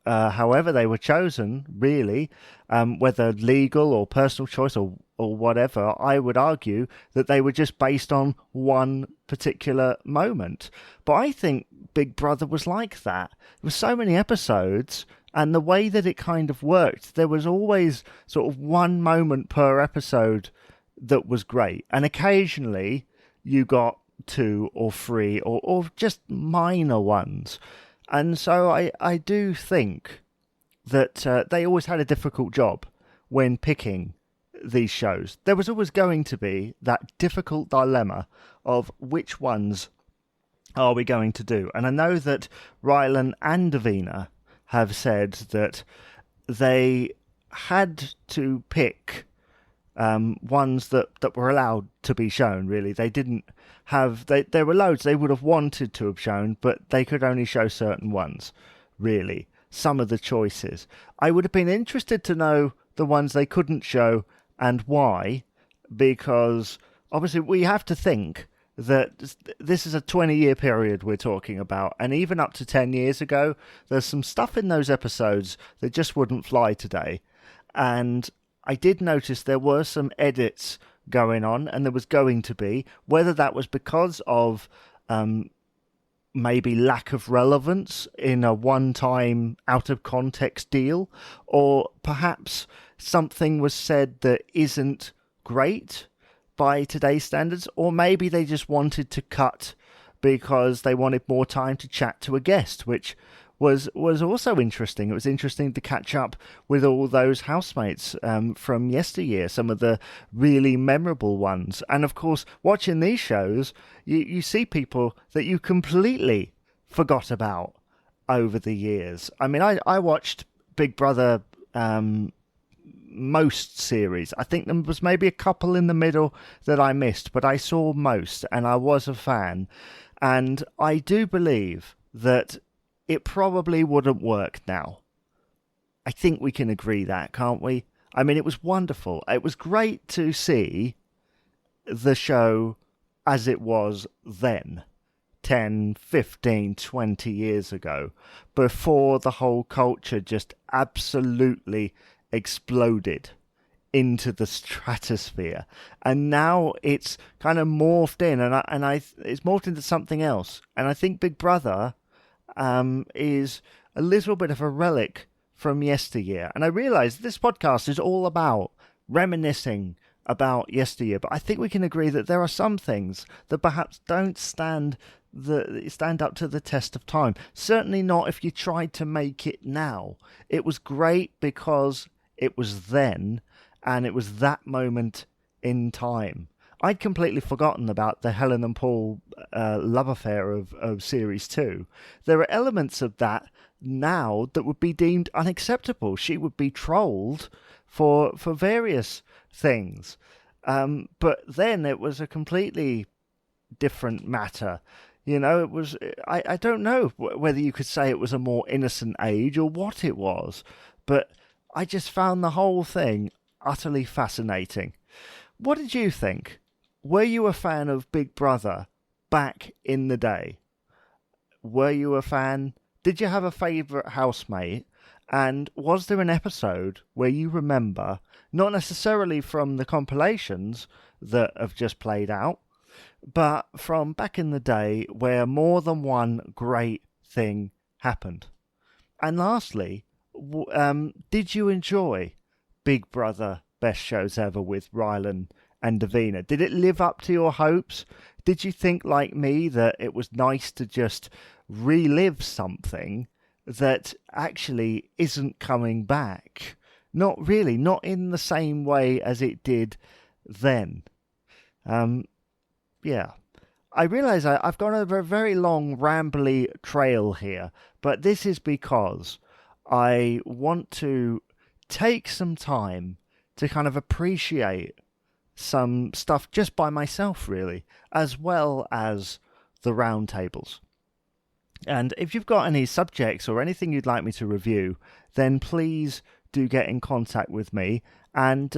however they were chosen, really, whether legal or personal choice or whatever, I would argue that they were just based on one particular moment. But I think Big Brother was like that. There were so many episodes, and the way that it kind of worked, there was always sort of one moment per episode that was great. And occasionally you got 2 or 3 or just minor ones. And so I do think that they always had a difficult job when picking these shows. There was always going to be that difficult dilemma of which ones are we going to do. And I know that Rylan and Davina have said that they had to pick ones that were allowed to be shown, really. They didn't have... There were loads they would have wanted to have shown, but they could only show certain ones, really. Some of the choices. I would have been interested to know the ones they couldn't show and why, because obviously we have to think that this is a 20-year period we're talking about, and even up to 10 years ago, there's some stuff in those episodes that just wouldn't fly today. And I did notice there were some edits going on, and there was going to be, whether that was because of maybe lack of relevance in a one-time out-of-context deal, or perhaps something was said that isn't great by today's standards, or maybe they just wanted to cut because they wanted more time to chat to a guest, which was also interesting. It was interesting to catch up with all those housemates from yesteryear, some of the really memorable ones. And of course, watching these shows, you see people that you completely forgot about over the years. I mean, I watched Big Brother most series. I think there was maybe a couple in the middle that I missed, but I saw most, and I was a fan. And I do believe that it probably wouldn't work now. I think we can agree that, can't we? I mean, it was wonderful. It was great to see the show as it was then, 10, 15, 20 years ago, before the whole culture just absolutely exploded into the stratosphere. And now it's kind of morphed in, it's morphed into something else. And I think Big Brother is a little bit of a relic from yesteryear. And I realise this podcast is all about reminiscing about yesteryear, but I think we can agree that there are some things that perhaps don't stand up to the test of time. Certainly not if you tried to make it now. It was great because it was then, and it was that moment in time. I'd completely forgotten about the Helen and Paul love affair of Series 2. There are elements of that now that would be deemed unacceptable. She would be trolled for various things. But then it was a completely different matter. You know, it was, I don't know whether you could say it was a more innocent age or what it was, but I just found the whole thing utterly fascinating. What did you think? Were you a fan of Big Brother back in the day? Were you a fan? Did you have a favourite housemate? And was there an episode where you remember, not necessarily from the compilations that have just played out, but from back in the day where more than one great thing happened? And lastly, did you enjoy Big Brother Best Shows Ever with Rylan and Davina? Did it live up to your hopes? Did you think, like me, that it was nice to just relive something that actually isn't coming back? Not really, not in the same way as it did then. Yeah. I realise I've gone over a very long, rambly trail here, but this is because I want to take some time to kind of appreciate some stuff just by myself, really, as well as the roundtables. And if you've got any subjects or anything you'd like me to review, then please do get in contact with me, and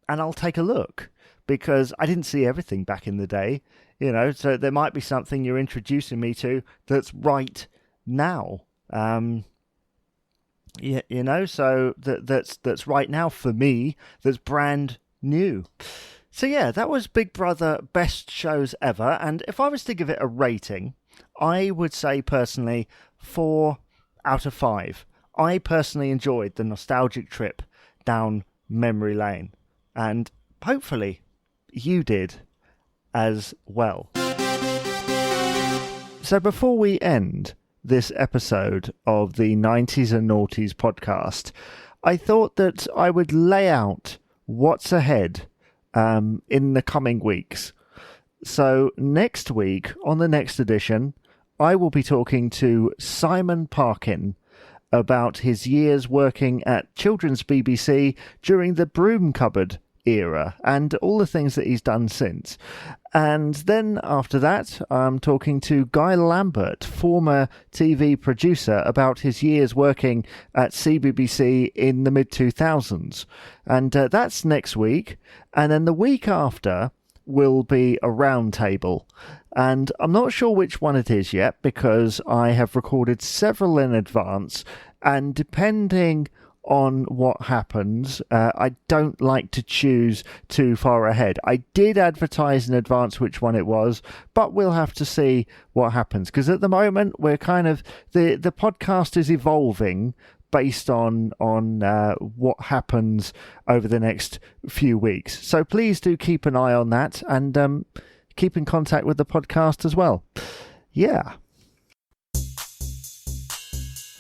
I'll take a look, because I didn't see everything back in the day, you know, so there might be something you're introducing me to that's right now. You know, so that's right now for me, that's brand new. So yeah, that was Big Brother Best Shows Ever, and if I was to give it a rating, I would say personally 4 out of 5. I personally enjoyed the nostalgic trip down memory lane, and hopefully you did as well. So before we end this episode of the 90s and Noughties podcast, I thought that I would lay out what's ahead in the coming weeks. So next week, on the next edition, I will be talking to Simon Parkin about his years working at Children's BBC during the broom cupboard era and all the things that he's done since. And then after that, I'm talking to Guy Lambert, former TV producer, about his years working at CBBC in the mid-2000s. And that's next week. And then the week after will be a roundtable. And I'm not sure which one it is yet, because I have recorded several in advance, and depending on what happens, I don't like to choose too far ahead. I did advertise in advance which one it was, but we'll have to see what happens, because at the moment we're kind of, the podcast is evolving based on what happens over the next few weeks. So please do keep an eye on that, and keep in contact with the podcast as well. Yeah.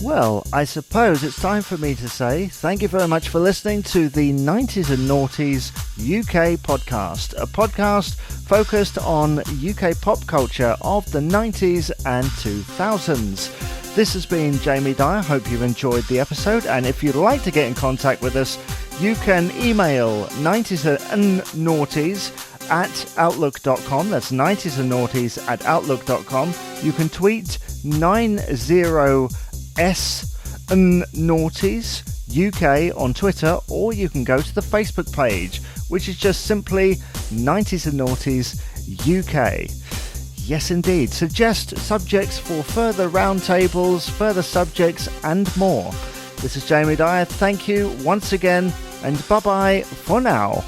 Well, I suppose it's time for me to say thank you very much for listening to the 90s and Noughties UK podcast, a podcast focused on UK pop culture of the 90s and 2000s. This has been Jamie Dyer. Hope you've enjoyed the episode, and if you'd like to get in contact with us, You can email 90esNNoughties at outlook.com. That's 90esNNoughties at outlook.com. You can tweet 90sNNoughties UK on Twitter, or you can go to the Facebook page, which is just simply 90esNNoughties UK. Yes, indeed. Suggest subjects for further roundtables, further subjects, and more. This is Jamie Dyer. Thank you once again, and bye-bye for now.